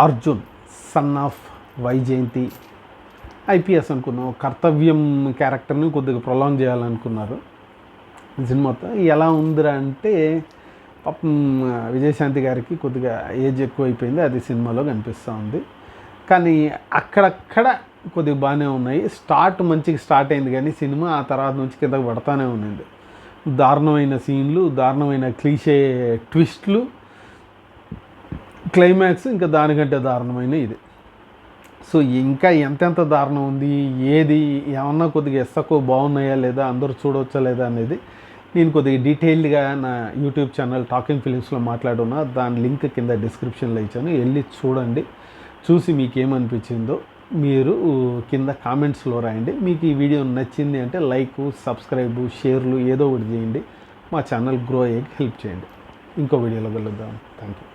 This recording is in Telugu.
Arjun son of Vyjayanthi IPS అనుకున్నాం. కర్తవ్యం క్యారెక్టర్ని కొద్దిగా ప్రొలాంగ్ చేయాలనుకున్నారు. సినిమాతో ఎలా ఉందిరా అంటే పాపం విజయశాంతి గారికి కొద్దిగా ఏజ్ ఎక్కువ అయిపోయింది, అది సినిమాలో కనిపిస్తూ ఉంది. కానీ అక్కడక్కడ కొద్దిగా బాగానే ఉన్నాయి. మంచిగా స్టార్ట్ అయింది, కానీ సినిమా ఆ తర్వాత నుంచి కిందకు పడతానే ఉన్నది. దారుణమైన సీన్లు, దారుణమైన క్లీషే ట్విస్ట్లు, క్లైమాక్స్ ఇంకా దానికంటే దారుణమైన ఇది. సో ఇంకా ఎంతెంత దారుణం ఉంది, ఏది ఏమన్నా కొద్దిగా ఎస్తకో బాగున్నాయా లేదా, అందరూ చూడవచ్చా లేదా అనేది నేను కొద్దిగా డీటెయిల్డ్గా నా యూట్యూబ్ ఛానల్ టాకింగ్ ఫిలిమ్స్లో మాట్లాడున్నా. దాని లింక్ కింద డిస్క్రిప్షన్లో ఇచ్చాను, వెళ్ళి చూడండి. చూసి మీకు ఏమనిపించిందో మీరు కింద కామెంట్స్లో రాయండి. మీకు ఈ వీడియో నచ్చింది అంటే లైక్, సబ్స్క్రైబ్, షేర్లు ఏదో ఒకటి చేయండి. మా ఛానల్ గ్రో అయ్యేకి హెల్ప్ చేయండి. ఇంకో వీడియోలో కలుద్దాం. Thank you.